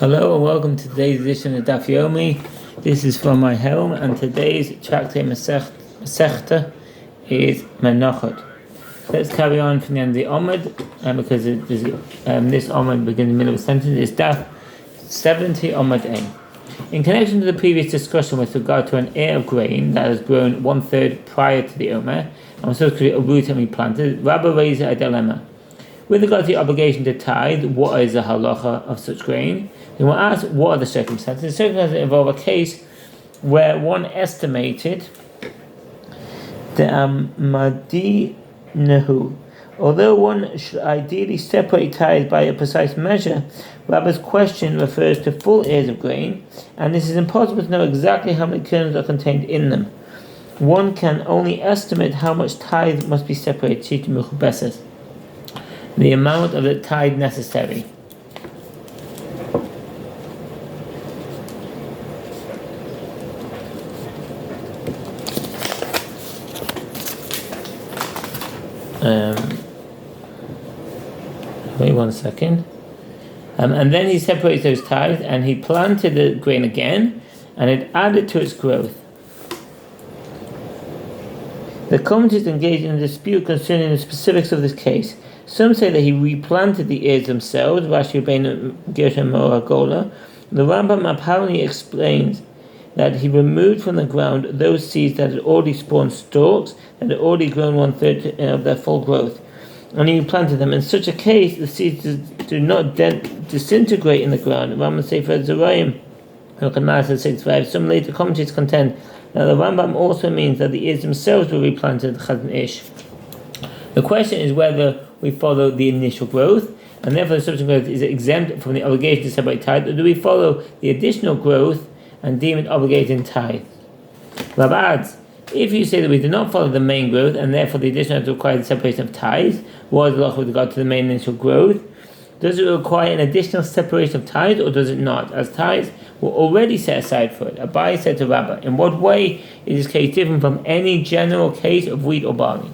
Hello and welcome to today's edition of Daf Yomi. This is from my home, and today's tractate Masechta is Menachot. Let's carry on from the end of the Omid, because this Omid begins in the middle of a sentence. It's Daf 70 Omid A. In connection to the previous discussion with regard to an ear of grain that has grown 1/3 prior to the Omer and was subsequently uprooted and replanted, Rabbi raised a dilemma. With regard to the obligation to tithe, what is the halakhot of such grain? Then we'll ask, what are the circumstances? The circumstances involve a case where one estimated the madinahu. Although one should ideally separate tithe by a precise measure, Rabbi's question refers to full ears of grain, and this is impossible to know exactly how many kernels are contained in them. One can only estimate how much tithe must be separated, the amount of the tithe necessary. Wait 1 second. And then he separates those tithes, and he planted the grain again, and it added to its growth. The commentators engage in a dispute concerning the specifics of this case. Some say that he replanted the ears themselves, Rashi, Avena, Gemara. The Rambam apparently explains that he removed from the ground those seeds that had already spawned stalks, that had already grown 1/3 of their full growth, and he replanted them. In such a case, the seeds do not disintegrate in the ground. Rambam Sefer Zerayim, some later commentators contend that the Rambam also means that the ears themselves were replanted, Chazan Ish. The question is whether we follow the initial growth, and therefore the subsequent growth is exempt from the obligation to separate tithe, or do we follow the additional growth and deem it obligated in tithe? Rabbi adds, if you say that we do not follow the main growth, and therefore the additional requires the separation of tithe, what is the halakhot with regard to the main initial growth? Does it require an additional separation of tithe, or does it not? As tithes were already set aside for it. Abai said to Rabbi, in what way is this case different from any general case of wheat or barley?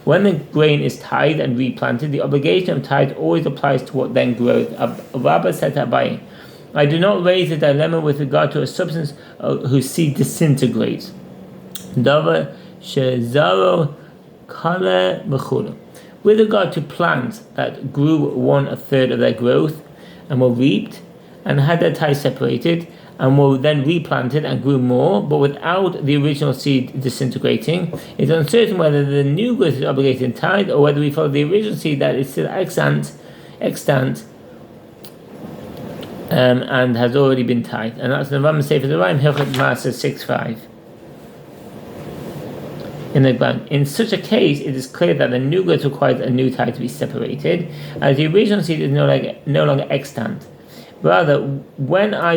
When the grain is tithed and replanted, the obligation of tithe always applies to what then grows. Rabbi said to Abai, I do not raise a dilemma with regard to a substance whose seed disintegrates. Davar shezaro kale b'chula. With regard to plants that grew 1/3 of their growth and were reaped and had their tithe separated and were then replanted and grew more, but without the original seed disintegrating, it's uncertain whether the new growth is obligated in tithe or whether we follow the original seed that is still extant and has already been tithed. And that's the Rambam Sefer Zerayim, halakhot matzah 6:5. In the ground. In such a case, it is clear that the new growth requires a new tithe to be separated, as the original seed is no longer extant. Rather, when I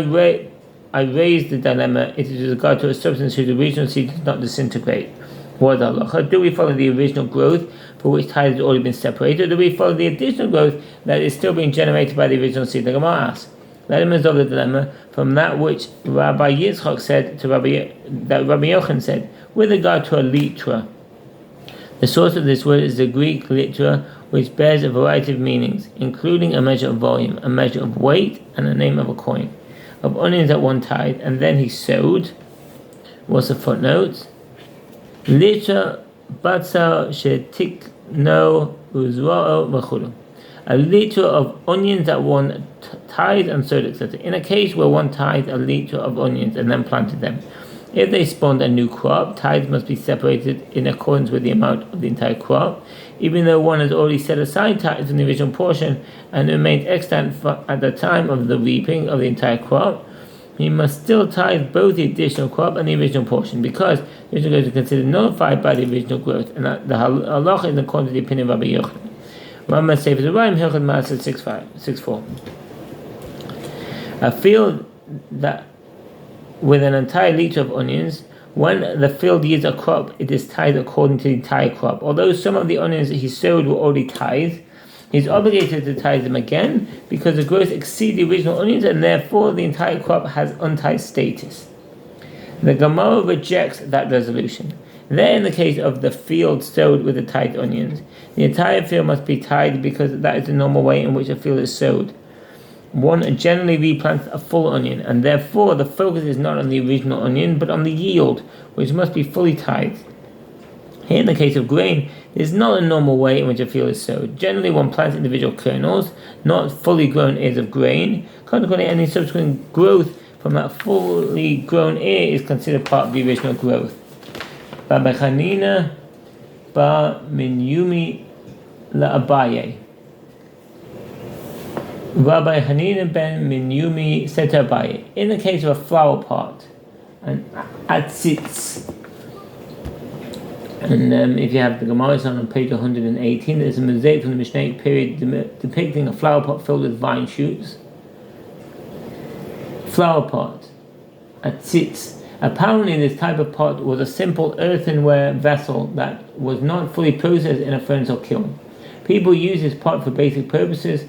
raise the dilemma, it is with regard to a substance whose original seed does not disintegrate. What is the halakhot? Do we follow the original growth for which tithe has already been separated, or do we follow the additional growth that is still being generated by the original seed? The Gemara asks. Let him resolve the dilemma from that which Rabbi Yitzchak said to Rabbi Yochanan said, with regard to a litra. The source of this word is the Greek litra, which bears a variety of meanings, including a measure of volume, a measure of weight, and the name of a coin. Of onions at one tithe, and then he sowed. What's the footnote? Litra batzar shetikno uzra'o v'chulu. A liter of onions at one tithe and sowed, etc. In a case where one tithed a liter of onions and then planted them, if they spawned a new crop, tithes must be separated in accordance with the amount of the entire crop. Even though one has already set aside tithes from the original portion and remained extant at the time of the reaping of the entire crop, he must still tithe both the additional crop and the original portion, because the original growth is considered nullified by the original growth, and that the halakhot is according to the opinion of Rabbi Yochanan. Rambam Sefer Zerayim, halakhot matzah 6:4. A field that with an entire liter of onions, when the field yields a crop, it is tithed according to the entire crop. Although some of the onions that he sowed were already tithed, he is obligated to tithe them again because the growth exceeds the original onions, and therefore the entire crop has untithed status. The Gemara rejects that resolution. There, in the case of the field sowed with the tithed onions, the entire field must be tithed because that is the normal way in which a field is sowed. one generally replants a full onion, and therefore the focus is not on the original onion, but on the yield, which must be fully tithed. Here in the case of grain, there is not a normal way in which a field is sowed. Generally, one plants individual kernels, not fully grown ears of grain. Consequently, any subsequent growth from that fully grown ear is considered part of the original growth. Rabbi Hanina bar Minyumi la'Abaye. Rabbi Hanina ben Minyumi said to Abaye, in the case of a flower pot, an atzitz, and if you have the Gemara on page 118, there's a mosaic from the Mishnah period depicting a flower pot filled with vine shoots. Flower pot, atzitz. Apparently this type of pot was a simple earthenware vessel that was not fully processed in a furnace or kiln. People use this pot for basic purposes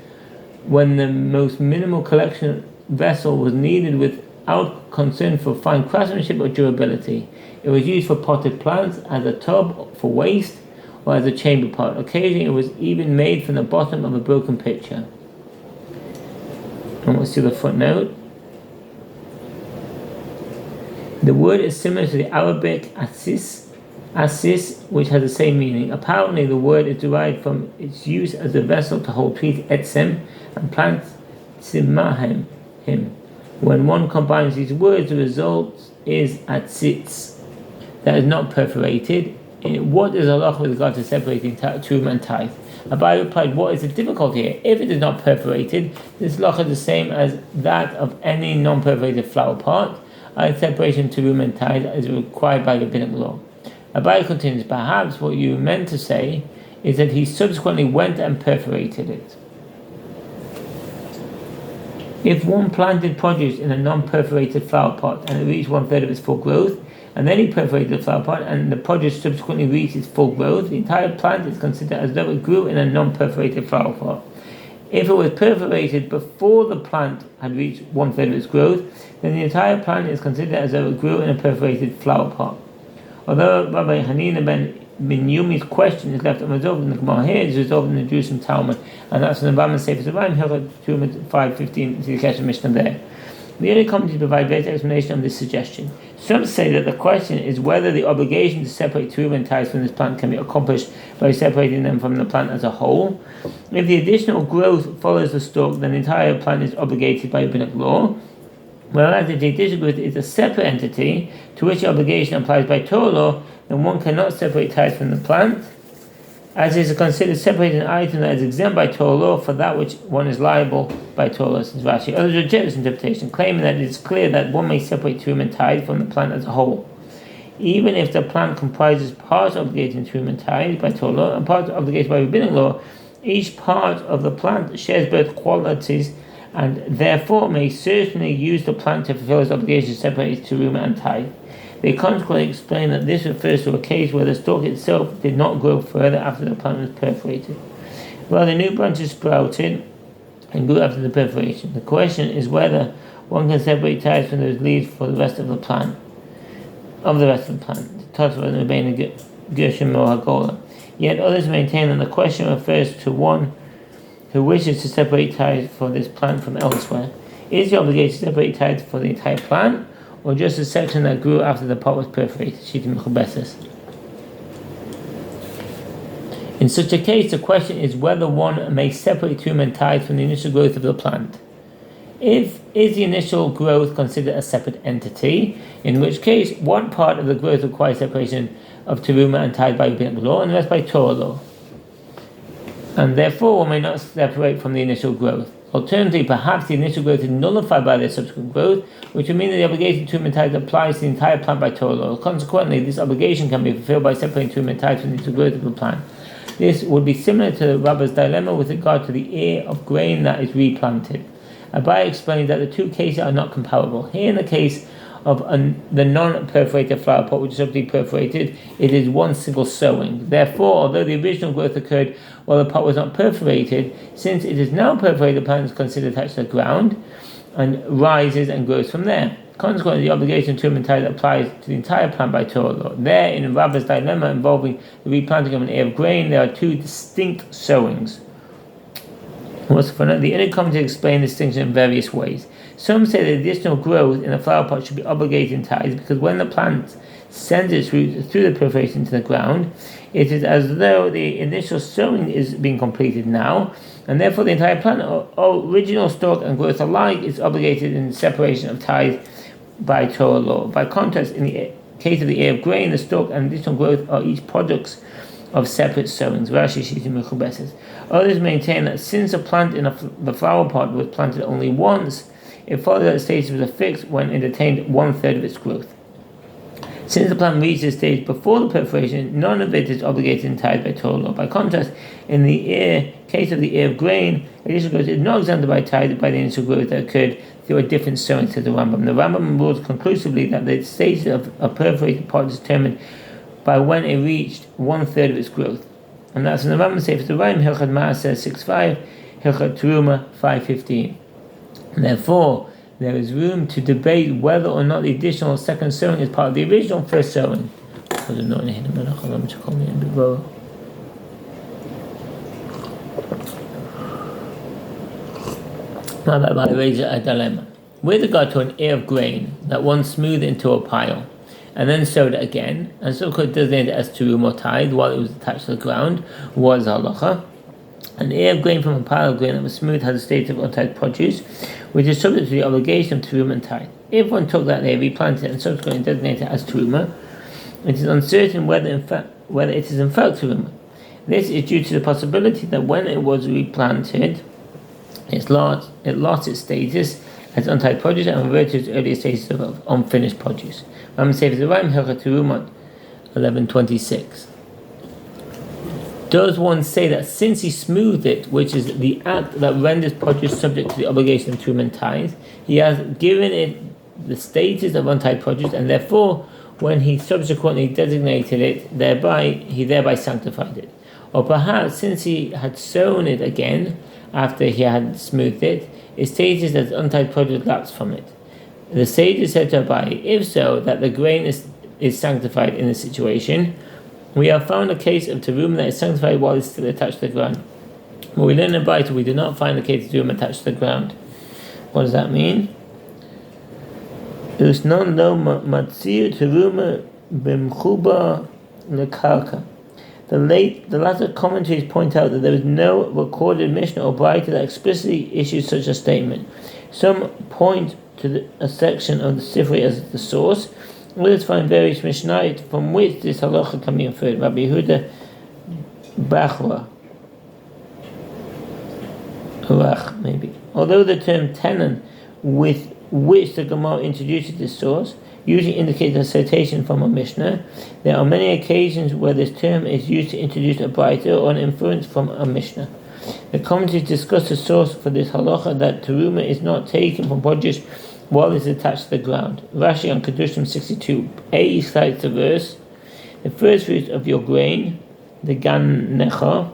when the most minimal collection vessel was needed without concern for fine craftsmanship or durability. It was used for potted plants, as a tub for waste, or as a chamber pot. Occasionally it was even made from the bottom of a broken pitcher. And we'll see the footnote. The word is similar to the Arabic asis, which has the same meaning. Apparently, the word is derived from its use as a vessel to hold trees etzem and plants tsimahem. When one combines these words, the result is atzitz, that is not perforated. What is halakhot with regard to separating truma and tithe? Abai replied, what is the difficulty here? If it is not perforated, this halakhot is the same as that of any non-perforated flower pot. Separation to truma and tithe is required by rabbinic law. Abai continues, perhaps what you meant to say is that he subsequently went and perforated it. If one planted produce in a non-perforated flower pot and it reached 1/3 of its full growth, and then he perforated the flower pot and the produce subsequently reached its full growth, the entire plant is considered as though it grew in a non-perforated flower pot. If it was perforated before the plant had reached 1/3 of its growth, then the entire plant is considered as though it grew in a perforated flower pot. Although Rabbi Hanina ben Minyumi's question is left unresolved in the Gemara, here it is resolved in the Jerusalem Talmud, and that's in the Avena Sefer Zerayim, halakhot 5:15, see the Kesher Mishnah there. The early commentators provide various explanation of this suggestion. Some say that the question is whether the obligation to separate truma and tithes from this plant can be accomplished by separating them from the plant as a whole. If the additional growth follows the stalk, then the entire plant is obligated by rabbinic law. Whereas if the additional growth is a separate entity to which the obligation applies by Torah law, then one cannot separate tithes from the plant, as is considered separating an item that is exempt by Torah law for that which one is liable by Torah law, says Rashi. Others reject this interpretation, claiming that it is clear that one may separate truma and tithe from the plant as a whole. Even if the plant comprises parts obligated to truma and tithe by Torah law and parts obligated by rabbinic law, each part of the plant shares both qualities and therefore may certainly use the plant to fulfill its obligation to separate truma and tithe. They consequently explain that this refers to a case where the stalk itself did not grow further after the plant was perforated, while the new branches sprouted and grew after the perforation. The question is whether one can separate tithes from those leaves for the rest of the plant. Yet others maintain that the question refers to one who wishes to separate tithes for this plant from elsewhere. Is the obligation to separate tithes for the entire plant, or just a section that grew after the pot was perforated? In such a case, the question is whether one may separate truma and tithe from the initial growth of the plant. Is the initial growth considered a separate entity, in which case one part of the growth requires separation of truma and tithe by rabbinic law and the rest by Torah law, and therefore one may not separate from the initial growth. Alternatively, perhaps the initial growth is nullified by the subsequent growth, which would mean that the obligation to truma and tithe applies to the entire plant by Torah law. Consequently, this obligation can be fulfilled by separating truma and tithe from the initial growth of the plant. This would be similar to the Rabba's dilemma with regard to the ear of grain that is replanted. Abai explained that the two cases are not comparable. Here, in the case of the non-perforated flower pot, which is subsequently perforated, it is one single sowing. Therefore, although the original growth occurred while the pot was not perforated, since it is now perforated, the plant is considered attached to the ground and rises and grows from there. Consequently, the obligation to truma and tithe applies to the entire plant by Torah law. There, in Rabba's dilemma involving the replanting of an ear of grain, there are two distinct sowings. The inner commentators explain the distinction in various ways. Some say that additional growth in a flower pot should be obligated in tithes because when the plant sends its roots through the perforation to the ground, it is as though the initial sowing is being completed now, and therefore the entire plant, original stalk and growth alike, is obligated in separation of tithe by Torah law. By contrast, in the case of the ear of grain, the stalk and additional growth are each products of separate sowings. Rashi says. Others maintain that since a plant in the flower pot was planted only once, it follows that the stage was fixed when it attained 1/3 of its growth. Since the plant reached the stage before the perforation, none of it is obligated in tithe by Torah law. By contrast, in the case of the ear of grain, additional growth is not exempted by tithe by the initial growth that occurred through a different sowing, says the Rambam. The Rambam rules conclusively that the stage of a perforated pot is determined by when it reached 1/3 of its growth. And that's in the Rambam Sefer Devarim, Hilchot Maaseh 6.5, Hilchot Teruma 5.15. Therefore, there is room to debate whether or not the additional second sowing is part of the original first sowing. Now that I raise a dilemma. With regard to an ear of grain that one smoothed into a pile and then sowed it again, and so could designate it as terum or tithe while it was attached to the ground, was halacha. An ear of grain from a pile of grain that was smooth has a state of untithed produce, which is subject to the obligation of terum and tithe. If one took that ear, replanted it, and subsequently designated it as teruma, it is uncertain whether it is in fact teruma. This is due to the possibility that when it was replanted, it lost its status as untithed produce and reverted to its earlier status of unfinished produce. Rambam Sefer Devarim, Hilchot Terumot 11:26. Does one say that since he smoothed it, which is the act that renders produce subject to the obligation of terum and tithe, he has given it the status of untithed produce, and therefore, when he subsequently designated it, he thereby sanctified it? Or perhaps, since he had sown it again after he had smoothed it, its status as untithed produce lapsed from it. The sage is said to Abai, if so, that the grain is sanctified in this situation. We have found a case of terum that is sanctified while it's still attached to the ground. When we learn in Abai, we do not find the case of terum attached to the ground. What does that mean? There's no matzah terum b'mchuba lekarka. The latter commentaries point out that there is no recorded Mishnah or Braita that explicitly issues such a statement. Some point to a section of the Sifri as the source. Others find various Mishnah from which this halacha can be inferred. Rabbi Yehuda Bachra, maybe. Although the term tenan, with which the Gemara introduces this source, usually indicates a citation from a Mishnah, there are many occasions where this term is used to introduce a Braita or an inference from a Mishnah. The commentaries discuss the source for this halacha that teruma is not taken from produce while it is attached to the ground. Rashi on Kedushim 62a cites the verse, the first fruits of your grain, the gan-necha,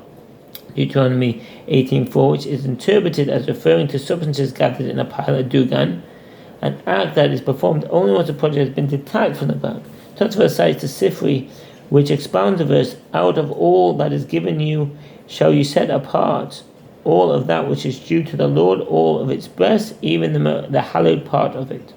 Deuteronomy 18:4, which is interpreted as referring to substances gathered in a pile of dugan, an act that is performed only once the produce has been detached from the ground. Tosfos cites the Sifri, which expounds the verse, out of all that is given you shall you set apart all of that which is due to the Lord, all of its best, even the hallowed part of it.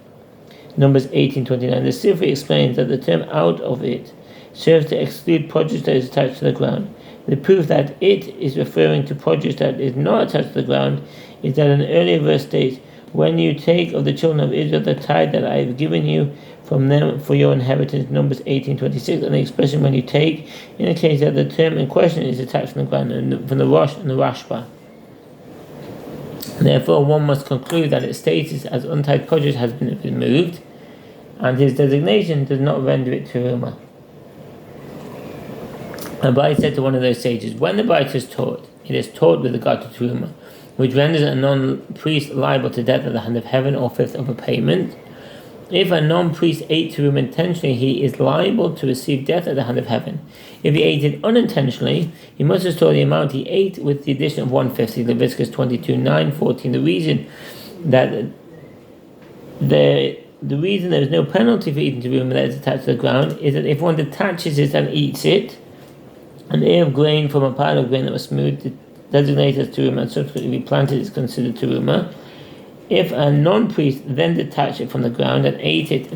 Numbers 18:29. The Sifri explains that the term out of it serves to exclude produce that is attached to the ground. The proof that it is referring to produce that is not attached to the ground is that an earlier verse states, when you take of the children of Israel the tithe that I have given you from them for your inheritance, Numbers 18:26, and the expression when you take indicates that the term in question is attached to the ground from the Rosh and the Rashba. Therefore, one must conclude that its status as untithed produce has been removed, and his designation does not render it teruma. Abai said to one of those sages, when the Braita is taught, it is taught with regard to teruma, which renders a non-priest liable to death at the hand of heaven or fifth of a payment. If a non-priest ate teruma intentionally, he is liable to receive death at the hand of heaven. If he ate it unintentionally, he must restore the amount he ate with the addition of 1/50, Leviticus 22:9-14. The reason there is no penalty for eating teruma that is attached to the ground is that if one detaches it and eats it, an ear of grain from a pile of grain that was smoothed designated as teruma and subsequently replanted is considered teruma. If a non-priest then detached it from the ground and ate it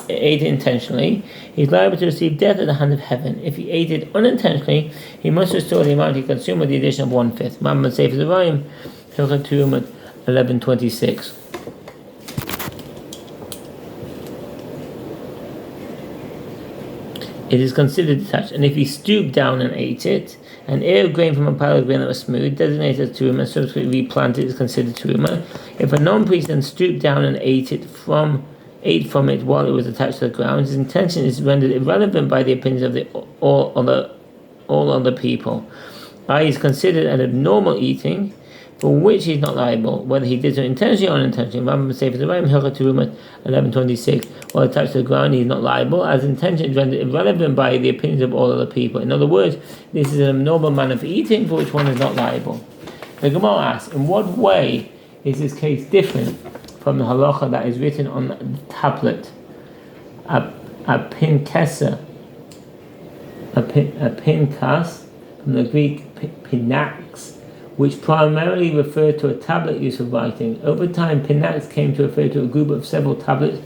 intentionally, he is liable to receive death at the hand of heaven. If he ate it unintentionally, he must restore the amount he consumed with the addition of 1/5. Muhammad Sefer Zerayim, halakhot 11:26. It is considered detached, and if he stooped down and ate it, an ear of grain from a pile of grain that was smooth, designated as teruma, and subsequently replanted, is considered teruma. If a non-priest then stooped down and ate from it while it was attached to the ground, his intention is rendered irrelevant by the opinions of all other people. I is considered an abnormal eating, for which he is not liable, whether he did so intentionally or unintentionally. Rambam Sefer Zerayim, halakhot 11:26. While attached to the ground, he is not liable, as intention is rendered irrelevant by the opinions of all other people. In other words, this is an abnormal manner of eating for which one is not liable. The Gemara asks, in what way is this case different from the halacha that is written on the tablet, a pinkesa, a pinkas, from the Greek pinax, which primarily referred to a tablet used for writing. Over time, pinax came to refer to a group of several tablets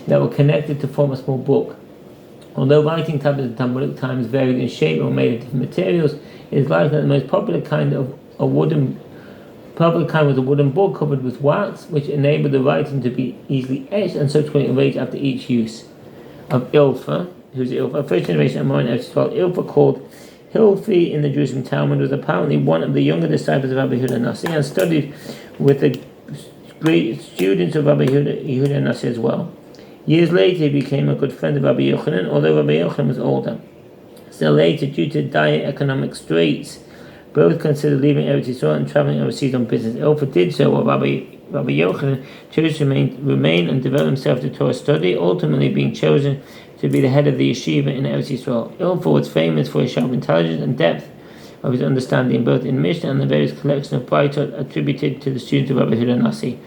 that were connected to form a small book. Although writing tablets in Talmudic times varied in shape or made of different materials, it is likely that the most popular kind was a wooden book covered with wax, which enabled the writing to be easily etched and subsequently erased after each use. Of Ilfa, who's Ilfa, a first generation Amoran Eretz Ilfa called Hilfi in the Jerusalem Talmud, was apparently one of the younger disciples of Rabbi Yehuda Nasi and studied with the great students of Rabbi Yehuda Nasi as well. Years later, he became a good friend of Rabbi Yochanan, although Rabbi Yochanan was older. Still later, due to dire economic straits, both considered leaving Eretz Yisrael and traveling overseas on business. Ilfa did so, while Rabbi Yochanan chose to remain and devote himself to Torah study, ultimately being chosen to be the head of the yeshiva in Eretz Yisrael. Ilfa was famous for his sharp intelligence and depth of his understanding, both in Mishnah and the various collections of Baitot attributed to the students of Rabbi Yehuda Nasi.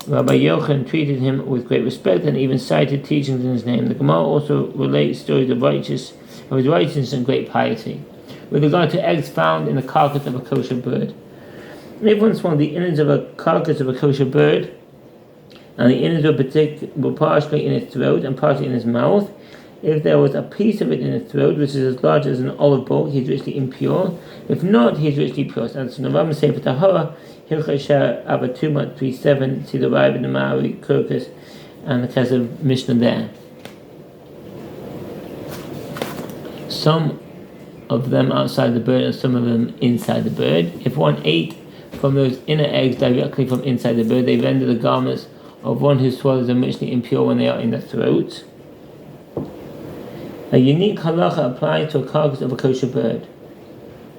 Rabbi Yochanan treated him with great respect and even cited teachings in his name. The Gemara also relates stories of his righteousness and great piety. With regard to eggs found in the carcass of a kosher bird, if one swallowed the innards of a carcass of a kosher bird, and the innards were partially in its throat and partially in his mouth, if there was a piece of it in his throat which is as large as an olive bowl, he is richly impure. If not, he is richly pure. And so Rabbah Sefer Tahara, Hilchasha Abatuma 37, see the Rav in the Maori, Kirkus, and the case of Mishnah there. Some of them outside the bird and some of them inside the bird. If one ate from those inner eggs directly from inside the bird, they render the garments of one who swallows them richly impure when they are in the throat. A unique halacha applies to a carcass of a kosher bird.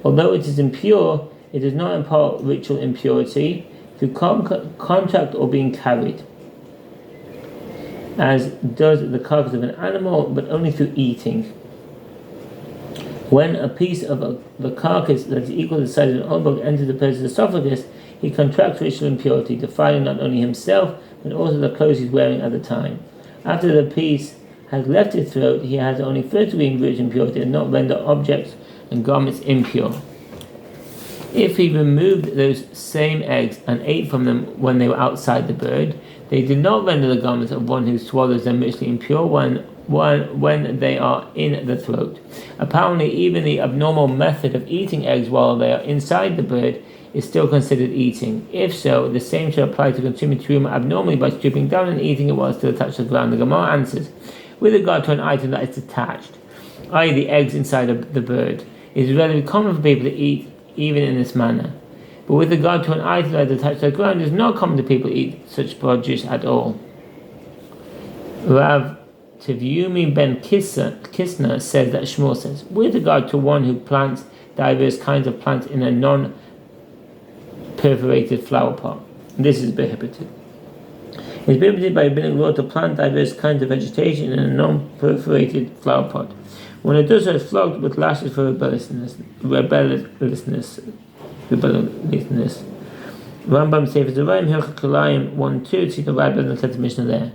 Although it is impure, it does not impart ritual impurity through contact or being carried, as does the carcass of an animal, but only through eating. When a piece of the carcass that is equal to the size of an olive bowl enters the person's esophagus, he contracts ritual impurity, defiling not only himself, but also the clothes he's wearing at the time. After the piece has left his throat, he has only first degree ritual impurity and not render objects and garments impure. If he removed those same eggs and ate from them when they were outside the bird, they did not render the garments of one who swallows them richly impure when they are in the throat. Apparently, even the abnormal method of eating eggs while they are inside the bird is still considered eating. If so, the same should apply to consuming teruma abnormally by stooping down and eating it while it's still attached to the ground. The Gemara answers, with regard to an item that is detached, i.e. the eggs inside of the bird, it is relatively common for people to eat even in this manner. But with regard to an item that is attached to the ground, it is not common to people to eat such produce at all. Rav Tivyumi ben Kisner says that Shmuel says, with regard to one who plants diverse kinds of plants in a non-perforated flower pot, this is prohibited. It is prohibited by menacghot to plant diverse kinds of vegetation in a non-perforated flower pot. When it does so, it's flogged with lashes for rebelliousness. Rambam Sefer Zerayim, Hilchot Kalayim 1-2, see the Rabbi and the Mishnah there.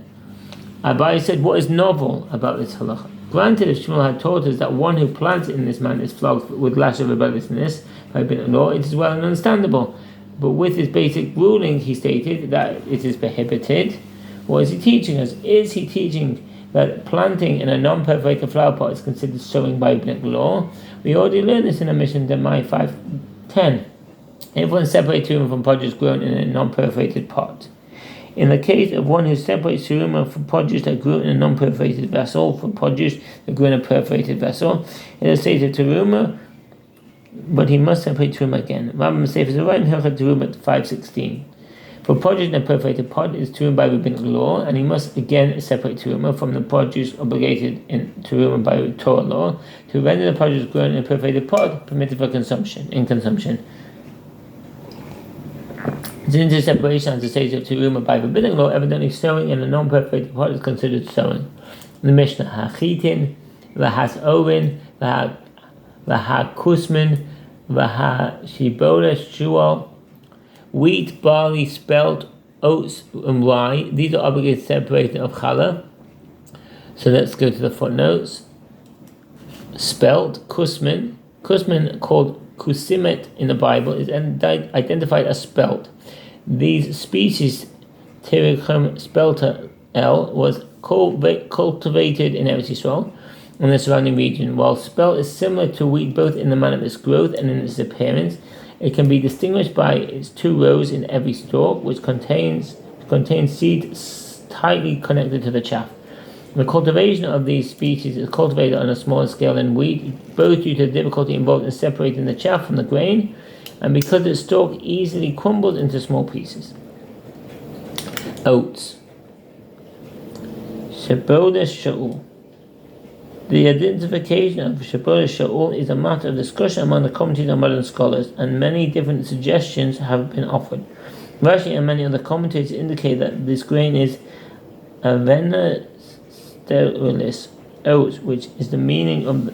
Abai said, what is novel about this halacha? Granted, if Shmuel had taught us that one who plants in this man is flogged with lash of rebelliousness, by rabbinic law, it is well and understandable. But with his basic ruling, he stated that it is prohibited. What is he teaching us? Is he teaching that planting in a non-perforated flower pot is considered sowing by rabbinic law? We already learned this in a Mishnah, Gemara 5:10. If one separates teruma from produce grown in a non-perforated pot. In the case of one who separates teruma from produce that grew in a non-perforated vessel from produce that grew in a perforated vessel, it is stated teruma, but he must separate teruma again. Rambam says halakhot teruma 5:16. For produce in a perforated pot is teruma by rabbinic law, and he must again separate teruma from the produce obligated in teruma by Torah law to render the produce grown in a perforated pot permitted for consumption. Since the separation as the stage of teruma by rabbinic law, evidently sowing in a non-perforated pot is considered sowing. The Mishnah hachitin, v'hasorin, v'hakusmin, v'hashibolet, shual, wheat, barley, spelt, oats, and rye. These are obligated separation of challah. So let's go to the footnotes. Spelt, kusmin called kusimet in the Bible is identified as spelt. These species, Tericum spelta L, was cultivated in Eretz Yisrael and the surrounding region. While spelt is similar to wheat both in the manner of its growth and in its appearance, it can be distinguished by its 2 rows in every stalk, which contains seeds tightly connected to the chaff. The cultivation of these species is cultivated on a smaller scale than wheat, both due to the difficulty involved in separating the chaff from the grain, and because the stalk easily crumbles into small pieces. Oats. Shibolet shual. The identification of shibolet shual is a matter of discussion among the commentators and modern scholars, and many different suggestions have been offered. Rashi and many other commentators indicate that this grain is Avena oats, which is the meaning of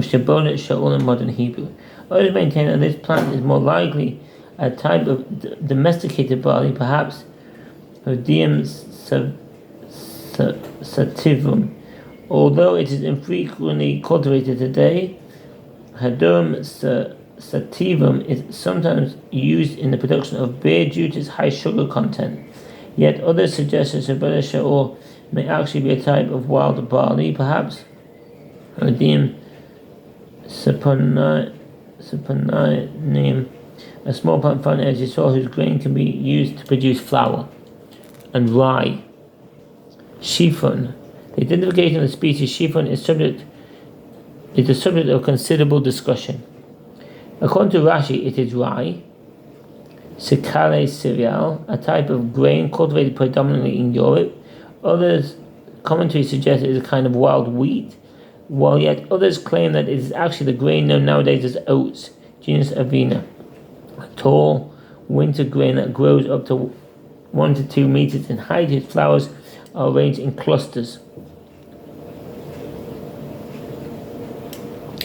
shibolet shual in modern Hebrew. Others maintain that this plant is more likely a type of domesticated barley, perhaps Odium sativum. Although it is infrequently cultivated today, Odium sativum is sometimes used in the production of beer due to its high sugar content. Yet others suggest that shibolet shual may actually be a type of wild barley, perhaps Odium saponaim, a small plant found in Eretz Yisrael whose grain can be used to produce flour. And rye. Shifon. The identification of the species shifon is the subject of considerable discussion. According to Rashi, it is rye, sikale cereal, a type of grain cultivated predominantly in Europe. Others commentaries suggest it is a kind of wild wheat, while yet others claim that it is actually the grain known nowadays as oats, genus Avena, a tall winter grain that grows up to 1 to 2 meters in height. Its flowers are arranged in clusters.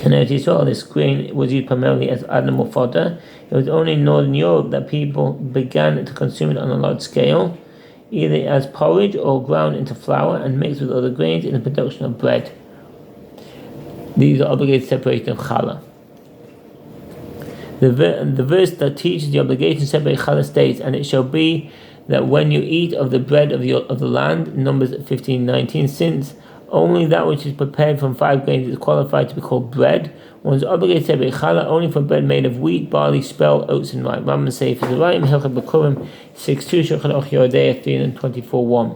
And as you saw, this grain was used primarily as animal fodder. It was only in Northern Europe that people began to consume it on a large scale, either as porridge or ground into flour and mixed with other grains in the production of bread. These are obligated separation of challah. The verse that teaches the obligation to separate challah states, and it shall be that when you eat of the bread of the land, Numbers 15:19, since only that which is prepared from 5 grains is qualified to be called bread, one is obligated to separate challah only for bread made of wheat, barley, spelt, oats, and rye. Rambam says for the rye, halakhot b'kurim 6:2, Shulchan Aruch Yoredeah 324:1.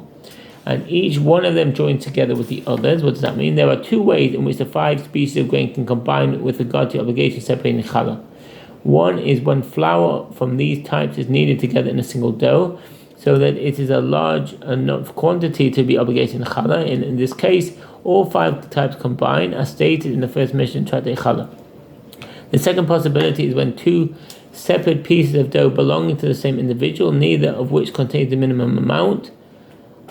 And each one of them joined together with the others. What does that mean? There are 2 ways in which the 5 species of grain can combine with regard to the obligation of separating challah. One is when flour from these types is kneaded together in a single dough, so that it is a large enough quantity to be obligated in challah. In this case, all 5 types combine, as stated in the first Mishnah, challah. The second possibility is when 2 separate pieces of dough belonging to the same individual, neither of which contains the minimum amount,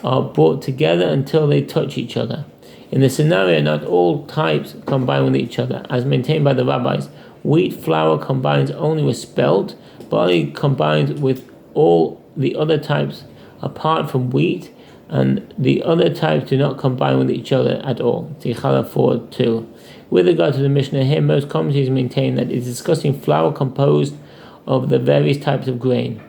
are brought together until they touch each other. In this scenario, not all types combine with each other, as maintained by the rabbis. Wheat flour combines only with spelt, barley combines with all the other types apart from wheat, and the other types do not combine with each other at all. Tikhala 4:2. With regard to the Mishnah here, most commentators maintain that it is discussing flour composed of the various types of grain.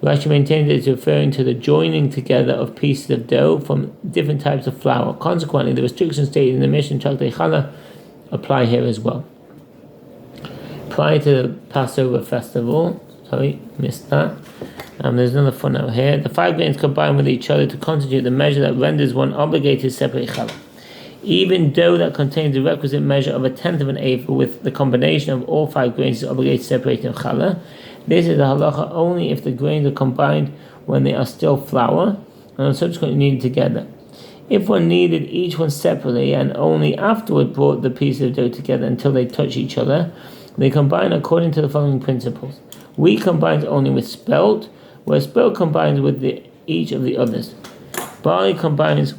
Rashi maintains it is referring to the joining together of pieces of dough from different types of flour. Consequently, the restrictions stated in the Mishnah Tikhala apply here as well. Prior to the Passover festival, missed that. There's another footnote here. The 5 grains combine with each other to constitute the measure that renders one obligated to separate challah. Even dough that contains the requisite measure of 1/10 of an eighth with the combination of all 5 grains is obligated to separation of challah. This is a halacha only if the grains are combined when they are still flour and are subsequently kneaded together. If one kneaded each one separately and only afterward brought the pieces of dough together until they touch each other, they combine according to the following principles. Wheat combines only with spelt, where spelt combines with each of the others. Barley combines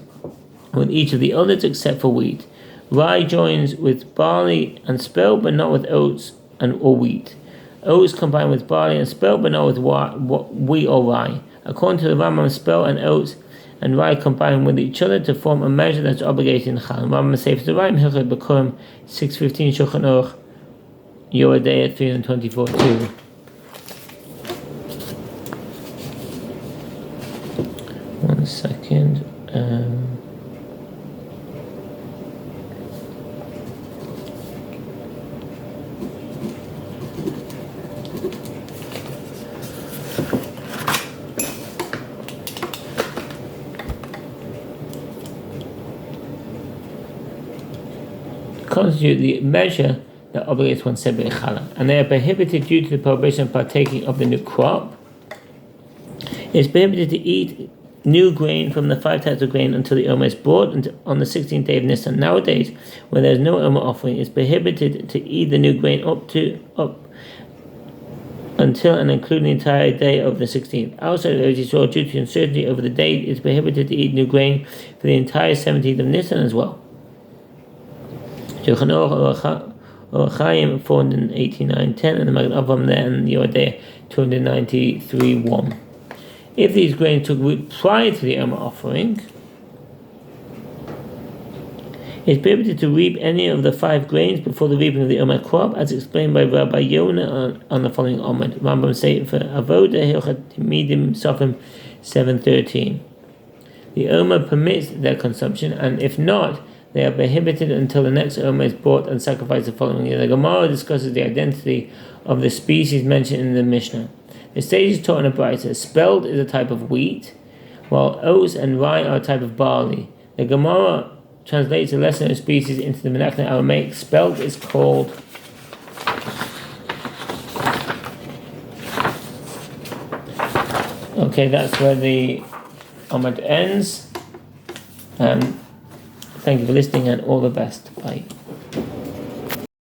with each of the others except for wheat. Rye joins with barley and spelt, but not with oats or wheat. Oats combine with barley and spelt, but not with wheat or rye. According to the Rambam, spelt and oats and rye combine with each other to form a measure that's obligated in chal. Rambam says the rye halakhot b'kurim 6:15 Shulchan Aruch Yoredei at 324 too. One second. Constitute the measure that obligates one separate challah, and they are prohibited due to the prohibition of partaking of the new crop. It is prohibited to eat new grain from the 5 types of grain until the Omer is brought on the 16th day of Nisan. Nowadays, when there is no Omer offering, it is prohibited to eat the new grain up until and including the entire day of the 16th. Outside of Eretz Yisrael, due to uncertainty over the date, it is prohibited to eat new grain for the entire 17th of Nisan as well. Shulchan Aruch Orachayim 489:10 and the Magen Avram there and Yoredei 293:1. If these grains took root prior to the Omer offering, it is prohibited to reap any of the 5 grains before the reaping of the Omer crop, as explained by Rabbi Yonah on the following Omer. Rambam say for Avoda Hilchot Midim Sofim 7:13. The Omer permits their consumption, and if not, they are prohibited until the next Omer is brought and sacrificed the following year. The Gemara discusses the identity of the species mentioned in the Mishnah. The sage is taught in a brayta. Spelt is a type of wheat, while oats and rye are a type of barley. The Gemara translates the lesser species into the Menachot Aramaic. Spelt is called okay, that's where the Amud ends. Thank you for listening and all the best. Bye.